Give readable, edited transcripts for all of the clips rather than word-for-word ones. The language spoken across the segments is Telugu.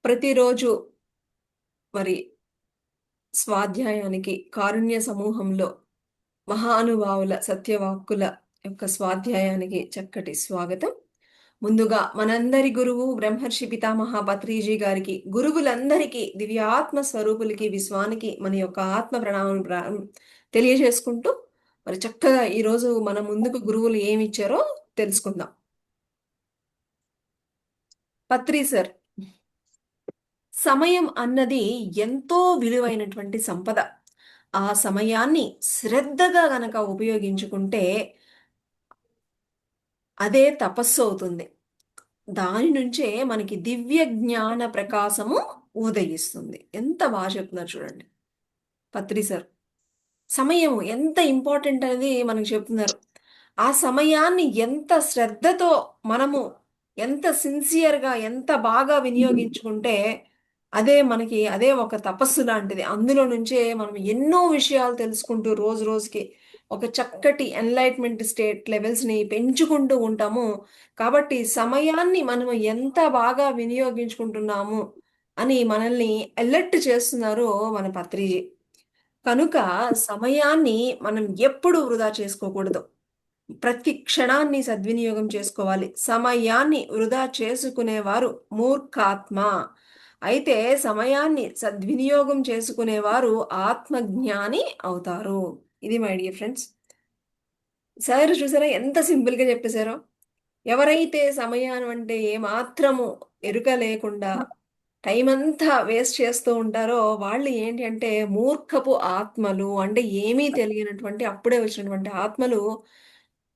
ప్రతిరోజు మరి స్వాధ్యాయానికి కారుణ్య సమూహంలో మహానుభావుల సత్యవాక్కుల యొక్క స్వాధ్యాయానికి చక్కటి స్వాగతం. ముందుగా మనందరి గురువు బ్రహ్మర్షి పితామహ పత్రిజీ గారికి, గురువులందరికీ, దివ్యాత్మ స్వరూపులకి, విశ్వానికి మన యొక్క ఆత్మ ప్రణామం తెలియజేసుకుంటూ మరి చక్కగా ఈరోజు మన ముందుకు గురువులు ఏమి ఇచ్చారో తెలుసుకుందాం. పత్రి సార్, సమయం అన్నది ఎంతో విలువైనటువంటి సంపద. ఆ సమయాన్ని శ్రద్ధగా గనక ఉపయోగించుకుంటే అదే తపస్సు అవుతుంది. దాని నుంచే మనకి దివ్య జ్ఞాన ప్రకాశము ఉదయిస్తుంది. ఎంత బాగా చెప్తున్నారు చూడండి పత్రి సార్. సమయం ఎంత ఇంపార్టెంట్ అనేది మనకు చెప్తున్నారు. ఆ సమయాన్ని ఎంత శ్రద్ధతో మనము ఎంత సిన్సియర్గా ఎంత బాగా వినియోగించుకుంటే అదే ఒక తపస్సు లాంటిది. అందులో నుంచే మనం ఎన్నో విషయాలు తెలుసుకుంటూ రోజు రోజుకి ఒక చక్కటి ఎన్లైట్మెంట్ స్టేట్ లెవెల్స్ని పెంచుకుంటూ ఉంటాము. కాబట్టి సమయాన్ని మనం ఎంత బాగా వినియోగించుకుంటున్నాము అని మనల్ని అలర్ట్ చేస్తున్నారు మన పత్రిజీ. కనుక సమయాన్ని మనం ఎప్పుడూ వృధా చేసుకోకూడదు. ప్రతి క్షణాన్ని సద్వినియోగం చేసుకోవాలి. సమయాన్ని వృధా చేసుకునేవారు మూర్ఖాత్మ. అయితే సమయాన్ని సద్వినియోగం చేసుకునేవారు ఆత్మజ్ఞాని అవుతారు. ఇది మై డియర్ ఫ్రెండ్స్. సార్ చూసారా ఎంత సింపుల్గా చెప్పేశారో. ఎవరైతే సమయాన్ని అంటే ఏమాత్రము ఎరుక లేకుండా టైం అంతా వేస్ట్ చేస్తూ ఉంటారో వాళ్ళు ఏంటి అంటే మూర్ఖపు ఆత్మలు. అంటే ఏమీ తెలియనటువంటి అప్పుడే వచ్చినటువంటి ఆత్మలు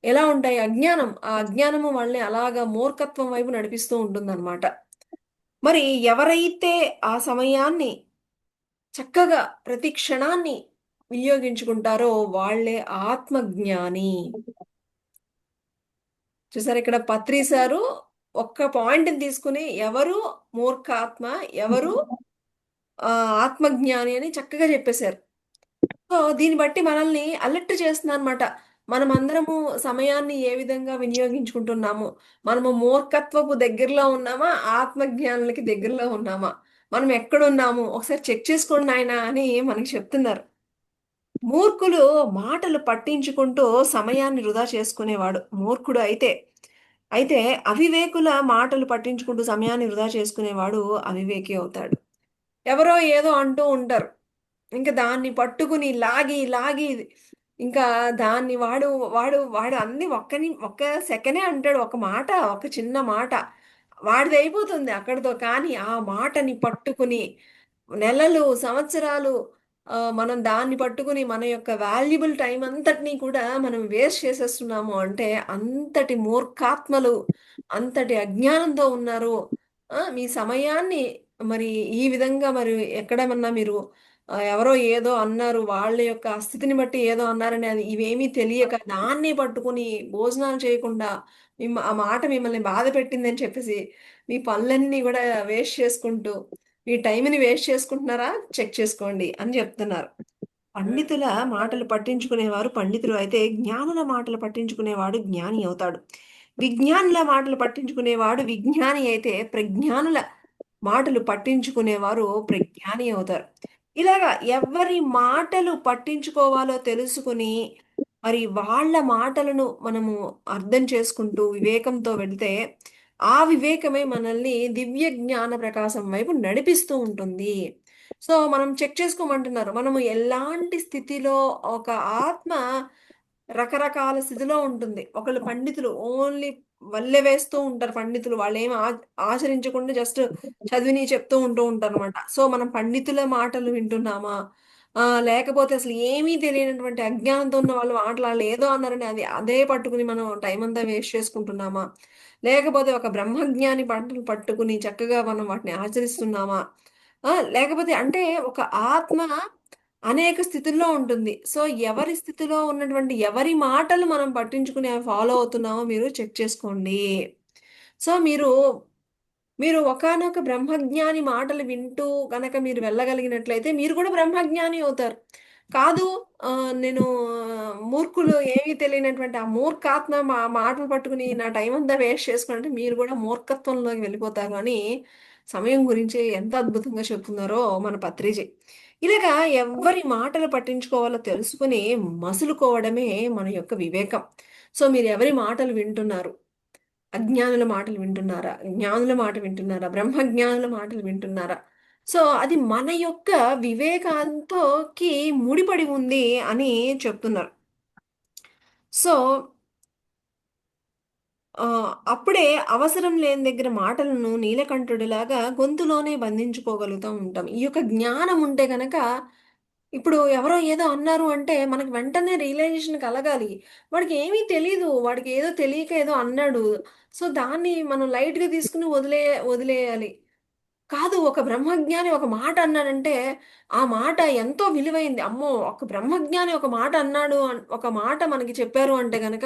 ఎలా ఉంటాయి? అజ్ఞానం. ఆ అజ్ఞానము వాళ్ళని అలాగా మూర్ఖత్వం వైపు నడిపిస్తూ ఉంటుందన్నమాట. మరి ఎవరైతే ఆ సమయాన్ని చక్కగా ప్రతి క్షణాన్ని వినియోగించుకుంటారో వాళ్ళే ఆత్మజ్ఞాని. చూసారు ఇక్కడ పత్రి సారు ఒక్క పాయింట్ని తీసుకుని ఎవరు మూర్ఖాత్మ, ఎవరు ఆ, ఆత్మజ్ఞాని అని చక్కగా చెప్పేశారు. సో దీన్ని బట్టి మనల్ని అలర్ట్ చేస్తుంది అనమాట. మనమందరము సమయాన్ని ఏ విధంగా వినియోగించుకుంటున్నాము? మనము మూర్ఖత్వపు దగ్గరలో ఉన్నామా, ఆత్మజ్ఞానులకి దగ్గరలో ఉన్నామా? మనం ఎక్కడున్నాము ఒకసారి చెక్ చేసుకోండి నాయనా అని మనకి చెప్తున్నారు. మూర్ఖులు మాటలు పట్టించుకుంటూ సమయాన్ని వృధా చేసుకునేవాడు మూర్ఖుడు అయితే. అయితే అవివేకుల మాటలు పట్టించుకుంటూ సమయాన్ని వృధా చేసుకునేవాడు అవివేకి అవుతాడు. ఎవరో ఏదో అంటూ ఉంటారు, ఇంకా దాన్ని పట్టుకుని లాగి లాగి ఇంకా దాన్ని వాడు వాడు వాడు అన్ని ఒక్క సెకనే అంటాడు. ఒక మాట, ఒక చిన్న మాట వాడిది అయిపోతుంది అక్కడితో. కానీ ఆ మాటని పట్టుకుని నెలలు సంవత్సరాలు మనం దాన్ని పట్టుకుని మన యొక్క వాల్యుబుల్ టైం అంతటినీ కూడా మనం వేస్ట్ చేసేస్తున్నాము అంటే అంతటి మూర్ఖాత్మలు, అంతటి అజ్ఞానంతో ఉన్నారు. మీ సమయాన్ని మరి ఈ విధంగా మరి ఎక్కడమన్నా మీరు ఎవరో ఏదో అన్నారు, వాళ్ళ యొక్క స్థితిని బట్టి ఏదో అన్నారని అది ఇవేమీ తెలియక దాన్ని పట్టుకుని భోజనాలు చేయకుండా ఆ మాట మిమ్మల్ని బాధ పెట్టిందని చెప్పేసి మీ పనులన్నీ కూడా వేస్ట్ చేసుకుంటూ మీ టైంని వేస్ట్ చేసుకుంటున్నారా చెక్ చేసుకోండి అని చెప్తున్నారు. పండితుల మాటలు పట్టించుకునేవారు పండితులు అయితే జ్ఞానుల మాటలు పట్టించుకునేవాడు జ్ఞాని అవుతాడు. విజ్ఞానుల మాటలు పట్టించుకునేవాడు విజ్ఞాని అయితే ప్రజ్ఞానుల మాటలు పట్టించుకునేవారు ప్రజ్ఞాని అవుతారు. ఇలాగా ఎవరి మాటలు పట్టించుకోవాలో తెలుసుకుని మరి వాళ్ళ మాటలను మనము అర్థం చేసుకుంటూ వివేకంతో వెళ్తే ఆ వివేకమే మనల్ని దివ్య జ్ఞాన ప్రకాశం వైపు నడిపిస్తూ ఉంటుంది. సో మనం చెక్ చేసుకోమంటున్నారు. మనము ఎలాంటి స్థితిలో ఒక ఆత్మ రకరకాల స్థితిలో ఉంటుంది. ఒకళ్ళు పండితులు ఓన్లీ వల్లె వేస్తూ ఉంటారు. పండితులు వాళ్ళు ఏమి ఆచరించకుండా జస్ట్ చదివిని చెప్తూ ఉంటారు అనమాట. సో మనం పండితుల మాటలు వింటున్నామా, లేకపోతే అసలు ఏమీ తెలియనటువంటి అజ్ఞానంతో ఉన్న వాళ్ళు మాట్లాడాలి ఏదో అన్నారని అదే పట్టుకుని మనం టైం అంతా వేస్ట్ చేసుకుంటున్నామా, లేకపోతే ఒక బ్రహ్మజ్ఞాని పంటలు పట్టుకుని చక్కగా మనం వాటిని ఆచరిస్తున్నామా? లేకపోతే అంటే ఒక ఆత్మ అనేక స్థితుల్లో ఉంటుంది. సో ఎవరి స్థితిలో ఉన్నటువంటి ఎవరి మాటలు మనం పట్టించుకుని ఫాలో అవుతున్నామో మీరు చెక్ చేసుకోండి. సో మీరు మీరు ఒకానొక బ్రహ్మజ్ఞాని మాటలు వింటూ గనక మీరు వెళ్ళగలిగినట్లయితే మీరు కూడా బ్రహ్మజ్ఞాని అవుతారు. కాదు, నేను మూర్ఖులు ఏమీ తెలియనటువంటి ఆ మూర్ఖాత్మ మాటలు పట్టుకుని నా టైం అంతా వేస్ట్ చేసుకుంటే మీరు కూడా మూర్ఖత్వంలోకి వెళ్ళిపోతారు అని సమయం గురించి ఎంత అద్భుతంగా చెప్తున్నారో మన పత్రిజీ. ఇలాగా ఎవ్వరి మాటలు పట్టించుకోవాలో తెలుసుకుని మసులుకోవడమే మన యొక్క వివేకం. సో మీరు ఎవరి మాటలు వింటున్నారు? అజ్ఞానుల మాటలు వింటున్నారా? జ్ఞానుల మాట వింటున్నారా? బ్రహ్మజ్ఞానుల మాటలు వింటున్నారా? సో అది మన యొక్క వివేకాంతోకి ముడిపడి ఉంది అని చెప్తున్నారు. సో అప్పుడే అవసరం లేని దగ్గర మాటలను నీలకంఠుడిలాగా గొంతులోనే బంధించుకోగలుగుతూ ఉంటాం. ఈ యొక్క జ్ఞానం ఉంటే గనక ఇప్పుడు ఎవరో ఏదో అన్నారు అంటే మనకు వెంటనే రియలైజేషన్ కలగాలి. వాడికి ఏమీ తెలీదు. వాడికి ఏదో తెలియక ఏదో అన్నాడు. సో దాన్ని మనం లైట్‌గా తీసుకొని వదిలేయాలి. కాదు. ఒక బ్రహ్మజ్ఞాని ఒక మాట అన్నాడంటే, ఆ మాట ఎంతో విలువైంది. అమ్మో! ఒక బ్రహ్మజ్ఞాని ఒక మాట అన్నాడు ఒక మాట మనకి చెప్పారు అంటే గనక,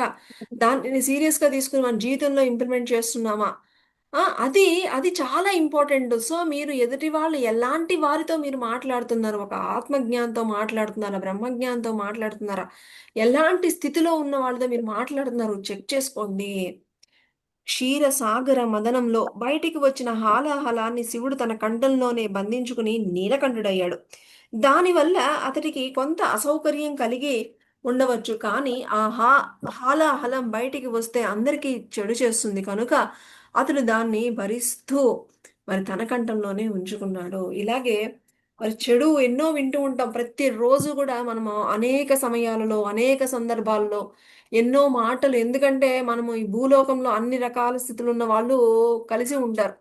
దానిని సీరియస్‌గా తీసుకొని మన జీవితంలో ఇంప్లిమెంట్ చేస్తున్నామా? అది అది చాలా ఇంపార్టెంట్. సో, మీరు ఎదుటి వాళ్ళు ఎలాంటి వారితో మీరు మాట్లాడుతున్నారు? ఒక ఆత్మజ్ఞానితో మాట్లాడుతున్నారా? బ్రహ్మజ్ఞానితో మాట్లాడుతున్నారా? ఎలాంటి స్థితిలో ఉన్న వాళ్ళతో మీరు మాట్లాడుతున్నారు చెక్ చేసుకోండి. క్షీరసాగర మదనంలో బయటికి వచ్చిన హాలాహలాన్ని శివుడు తన కంఠంలోనే బంధించుకుని నీలకంఠుడయ్యాడు. దానివల్ల అతడికి కొంత అసౌకర్యం కలిగి ఉండవచ్చు. కానీ ఆ హాలాహలం బయటికి వస్తే అందరికీ చెడు చేస్తుంది కనుక అతడు దాన్ని భరిస్తూ మరి తన కంఠంలోనే ఉంచుకున్నాడు. ఇలాగే మరి చెడు ఎన్నో వింటూ ఉంటాం. ప్రతిరోజు కూడా మనము అనేక సమయాలలో, అనేక సందర్భాల్లో ఎన్నో మాటలు ఎందుకంటే మనము ఈ భూలోకంలో అన్ని రకాల స్థితులున్న వాళ్ళు కలిసి ఉంటారు.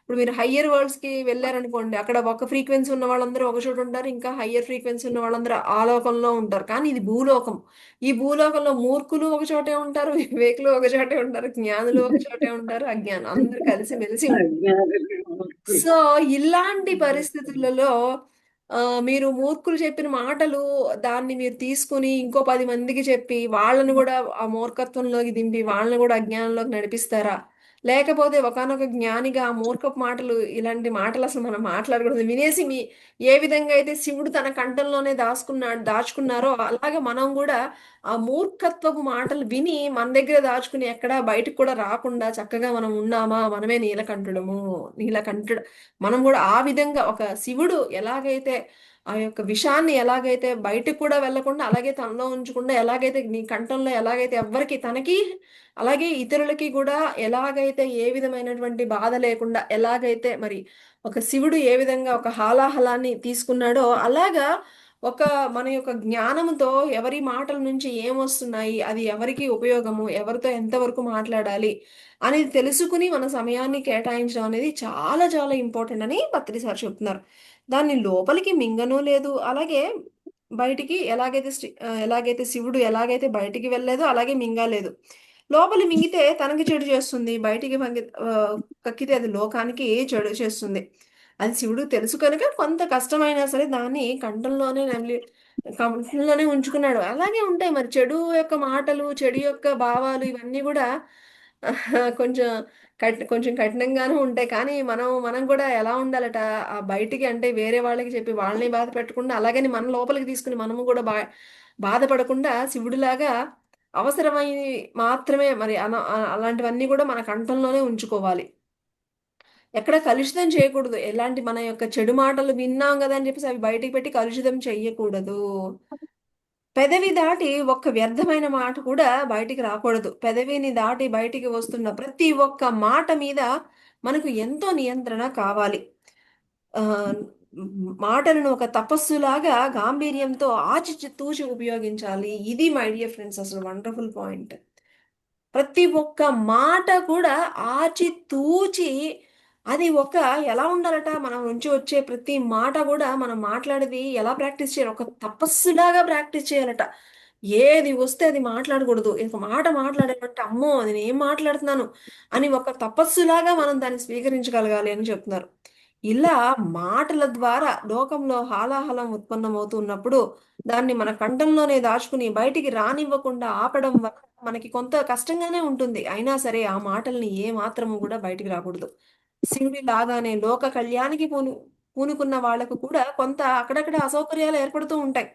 ఇప్పుడు మీరు హయ్యర్ వరల్డ్స్‌కి వెళ్లారనుకోండి. అక్కడ ఒక ఫ్రీక్వెన్సీ ఉన్న వాళ్ళందరూ ఒక చోట ఉంటారు. ఇంకా హయ్యర్ ఫ్రీక్వెన్సీ ఉన్న వాళ్ళందరూ ఆ లోకంలో ఉంటారు. కానీ ఇది భూలోకం. ఈ భూలోకంలో మూర్ఖులు ఒక చోటే ఉంటారు. వివేకులు ఒక చోటే ఉంటారు. జ్ఞానులు ఒక చోటే ఉంటారు. అజ్ఞానులు అందరూ కలిసి మెలిసి ఉంటారు. అజ్ఞానులు మూర్ఖులు. సో, ఇలాంటి పరిస్థితులలో మీరు మూర్ఖులు చెప్పిన మాటలు దాన్ని మీరు తీసుకొని ఇంకో 10 మందికి చెప్పి, వాళ్ళని గూడా ఆ మూర్ఖత్వంలోకి దింపి, వాళ్ళని గూడా అజ్ఞానంలోకి నడిపిస్తారా? లేకపోతే ఒకానొక జ్ఞానిగా ఆ మూర్ఖపు మాటలు ఇలాంటి మాటలు అసలు మనం మాట్లాడకూడదు. వినేసి ఏ విధంగా అయితే శివుడు తన కంఠంలోనే దాచుకున్నారో అలాగే మనం గూడా ఆ మూర్ఖత్వపు మాటలు విని మన దగ్గర దాచుకుని ఎక్కడా బయటకి కూడా రాకుండా చక్కగా మనం ఉన్నామా? మనమే నీలకంఠుడు మనం కూడా ఆ విధంగా ఒక శివుడు ఎలాగైతే ఆ యొక్క విషాన్ని ఎలాగైతే బయటకు కూడా వెళ్ళకుండా అలాగే తనలో ఉంచకుండా ఎలాగైతే నీ కంఠంలో ఎలాగైతే ఎవ్వరికి తనకి అలాగే ఇతరులకి కూడా ఎలాగైతే ఏ విధమైనటువంటి బాధ లేకుండా ఎలాగైతే మరి ఒక శివుడు ఏ విధంగా ఒక హాలాహలాన్ని తీసుకున్నాడో అలాగా ఒక మన యొక్క జ్ఞానంతో ఎవరి మాటల నుంచి ఏమొస్తున్నాయి అది ఎవరికి ఉపయోగము ఎవరితో ఎంతవరకు మాట్లాడాలి అనేది తెలుసుకుని మన సమయాన్ని కేటాయించడం అనేది చాలా చాలా ఇంపార్టెంట్ అని పత్రి సార్ చెప్తున్నారు. దాన్ని లోపలికి మింగను లేదు. అలాగే బయటికి ఎలాగైతే శివుడు ఎలాగైతే బయటికి వెళ్ళలేదో అలాగే మింగలేదు. లోపలి మింగితే తనకి చెడు చేస్తుంది. బయటికి కక్కితే అది లోకానికి చెడు చేస్తుంది. అది శివుడు తెలుసు కనుక కొంత కష్టమైనా సరే దాన్ని కంఠంలోనే ఉంచుకున్నాడు. అలాగే ఉంటాయి మరి చెడు యొక్క మాటలు, చెడు యొక్క భావాలు ఇవన్నీ గూడా కొంచెం కొంచెం కఠినంగానే ఉంటాయి. కానీ మనం కూడా ఎలా ఉండాలట బయటికి అంటే వేరే వాళ్ళకి చెప్పి వాళ్ళని బాధ పెట్టకుండా అలాగని మన లోపలికి తీసుకొని మనము కూడా బాధపడకుండా శివుడిలాగా అవసరమైనవి మాత్రమే మరి అలాంటివన్నీ కూడా మన కంఠంలోనే ఉంచుకోవాలి. ఎక్కడ కలుషితం చేయకూడదు. ఎలాంటి మన యొక్క చెడు మాటలు విన్నాం గదా! అని చెప్పేసి అవి బయటికి పెట్టి కలుషితం చెయ్యకూడదు. పెదవి దాటి ఒక్క వ్యర్థమైన మాట కూడా బయటికి రాకూడదు. పెదవిని దాటి బయటికి వస్తున్న ప్రతి ఒక్క మాట మీద మనకు ఎంతో నియంత్రణ కావాలి. ఆహ్, మాటలను ఒక తపస్సులాగా గాంభీర్యంతో తూచి ఉపయోగించాలి. ఇది మై డియర్ ఫ్రెండ్స్ అసలు వండర్‌ఫుల్ పాయింట్. ప్రతి ఒక్క మాట కూడా ఆచితూచి అది ఎలా ఉండాలట మనం నుంచి వచ్చే ప్రతి మాట కూడా మనం మాట్లాడేది ఎలా ప్రాక్టీస్ చేయాలి ఒక తపస్సులాగా ప్రాక్టీస్ చేయాలట ఏది వస్తే అది మాట్లాడకూడదు ఒక మాట మాట్లాడాలంటే అమ్మో అది నేను ఏం మాట్లాడుతున్నాను అని ఒక తపస్సులాగా మనం దాన్ని స్వీకరించగలగాలి అని చెప్తున్నారు ఇలా మాటల ద్వారా లోకంలో హాలాహలం ఉత్పన్నమవుతున్నప్పుడు దాన్ని మన కంఠంలోనే దాచుకుని బయటికి రానివ్వకుండా ఆపడం వల్ల మనకి కొంత కష్టంగానే ఉంటుంది. అయినా సరే ఆ మాటల్ని ఏ మాత్రము కూడా బయటికి రాకూడదు. శివుడి లాగానే లోక కళ్యాణికి పూనుకున్న వాళ్ళకు కూడా కొంత అక్కడక్కడ అసౌకర్యాలు ఏర్పడుతూ ఉంటాయి.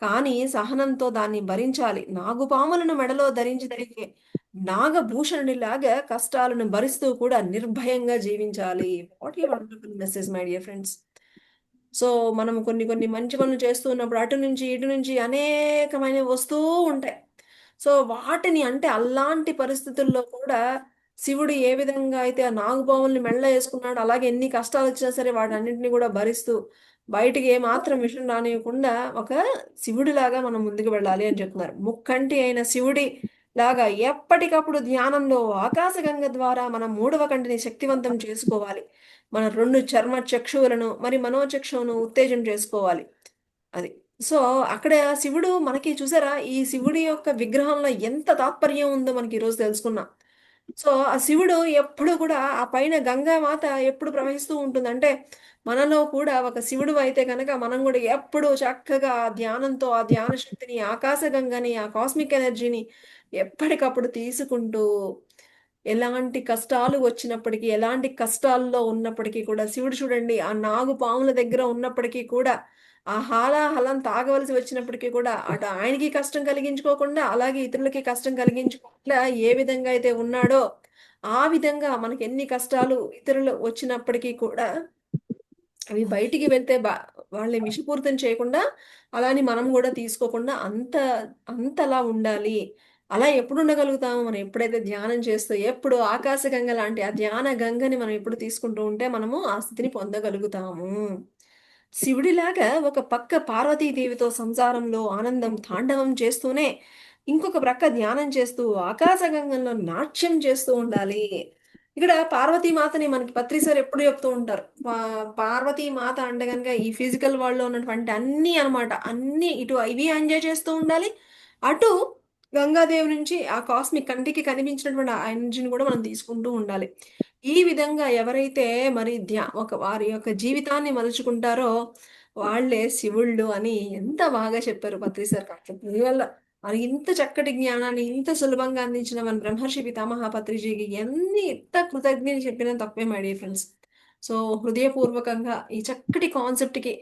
కానీ సహనంతో దాన్ని భరించాలి. నాగుపాములను మెడలో ధరించి తిరిగే నాగభూషణుడిలాగా కష్టాలను భరిస్తూ కూడా నిర్భయంగా జీవించాలి. What a wonderful message my dear friends. So మనం కొన్ని కొన్ని మంచి పనులు చేస్తూ ఉన్నప్పుడు అటు నుంచి ఇటు నుంచి అనేకమైనవి వస్తూ ఉంటాయి. సో వాటిని అంటే అలాంటి పరిస్థితుల్లో కూడా శివుడు ఏ విధంగా అయితే ఆ నాగుపాముల్ని మెళ్ళ వేసుకున్నాడు, అలాగే ఎన్ని కష్టాలు వచ్చినా సరే వాటన్నిటిని కూడా భరిస్తూ బయటికి ఏ మాత్రం విషయం రానియకుండా ఒక శివుడిలాగా మనం ముందుకు వెళ్ళాలి అని చెప్తున్నారు. ముక్కంటి అయిన శివుడి లాగా ఎప్పటికప్పుడు ధ్యానంలో ఆకాశగంగ ద్వారా మనం మూడవ కంటిని శక్తివంతం చేసుకోవాలి. మన రెండు చర్మ చక్షువులను మరి మనోచక్షువును ఉత్తేజం చేసుకోవాలి. అది. సో అక్కడ శివుడు మనకి చూసారా, ఈ శివుడి యొక్క విగ్రహంలో ఎంత తాత్పర్యం ఉందో మనకి ఈరోజు తెలుసుకున్నాం. సో ఆ శివుడు ఎప్పుడు కూడా ఆ పైన గంగా మాత ఎప్పుడు ప్రవహిస్తూ ఉంటుంది అంటే, మనలో కూడా ఒక శివుడు అయితే కనుక మనం కూడా ఎప్పుడు చక్కగా ఆ ధ్యానంతో ఆ ధ్యాన శక్తిని, ఆకాశ గంగని, ఆ కాస్మిక్ ఎనర్జీని ఎప్పటికప్పుడు తీసుకుంటూ, ఎలాంటి కష్టాలు వచ్చినప్పటికీ, ఎలాంటి కష్టాల్లో ఉన్నప్పటికీ కూడా శివుడు చూడండి ఆ నాగు పాముల దగ్గర ఉన్నప్పటికీ కూడా ఆ హాలాహలం తాగవలసి వచ్చినప్పటికీ కూడా అటు ఆయనకి కష్టం కలిగించుకోకుండా, అలాగే ఇతరులకి కష్టం కలిగించుకోకుండా ఏ విధంగా అయితే ఉన్నాడో ఆ విధంగా మనకి ఎన్ని కష్టాలు ఇతరులు వచ్చినప్పటికీ కూడా అవి బయటికి వెళ్తే వాళ్ళని విషపూరితం చేయకుండా, అలాని మనం కూడా తీసుకోకుండా అంతలా ఉండాలి. అలా ఎప్పుడు ఉండగలుగుతాము? మనం ఎప్పుడైతే ధ్యానం చేస్తూ ఎప్పుడు ఆకాశగంగ లాంటి ఆ ధ్యాన గంగని మనం ఎప్పుడు తీసుకుంటూ ఉంటే మనము ఆ స్థితిని పొందగలుగుతాము. శివుడిలాగా ఒక పక్క పార్వతీదేవితో సంసారంలో ఆనందం తాండవం చేస్తూనే, ఇంకొక ప్రక్క ధ్యానం చేస్తూ ఆకాశగంగంలో నాట్యం చేస్తూ ఉండాలి. ఇక్కడ పార్వతీ మాతని మనకి పత్రి సార్ ఎప్పుడు చెప్తూ ఉంటారు. పార్వతీ మాత అంటే గనుక ఈ ఫిజికల్ వరల్డ్ లో ఉన్నటువంటి అన్ని అన్నమాట. అన్ని ఇటు ఇవి ఎంజాయ్ చేస్తూ ఉండాలి. అటు గంగాదేవి నుంచి ఆ కాస్మిక్ కంటికి కనిపించినటువంటి ఆ ఎనర్జీని కూడా మనం తీసుకుంటూ ఉండాలి. ఈ విధంగా ఎవరైతే మరి ఒక వారి యొక్క జీవితాన్ని మలుచుకుంటారో వాళ్ళే శివుళ్ళు అని ఎంత బాగా చెప్పారు పత్రి సార్ కాకపోతే. దీనివల్ల మరి ఇంత చక్కటి జ్ఞానాన్ని ఇంత సులభంగా అందించిన మన బ్రహ్మర్షి పితామహ పత్రిజీకి ఎంత కృతజ్ఞతలు చెప్పినా తప్పే మై డియర్ ఫ్రెండ్స్. సో హృదయపూర్వకంగా ఈ చక్కటి కాన్సెప్ట్ కి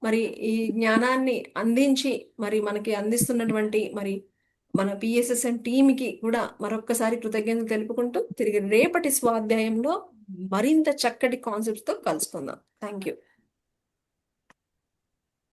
మరి ఈ జ్ఞానాన్ని అందించి మరి మనకి అందిస్తున్నటువంటి మరి మన పిఎస్ఎస్ఎం టీమ్కి కూడా మరొక్కసారి కృతజ్ఞతలు తెలుపుకుంటూ తిరిగి రేపటి స్వాధ్యాయంలో మరింత చక్కటి కాన్సెప్ట్స్ తో కలుసుకుందాం. Thank you.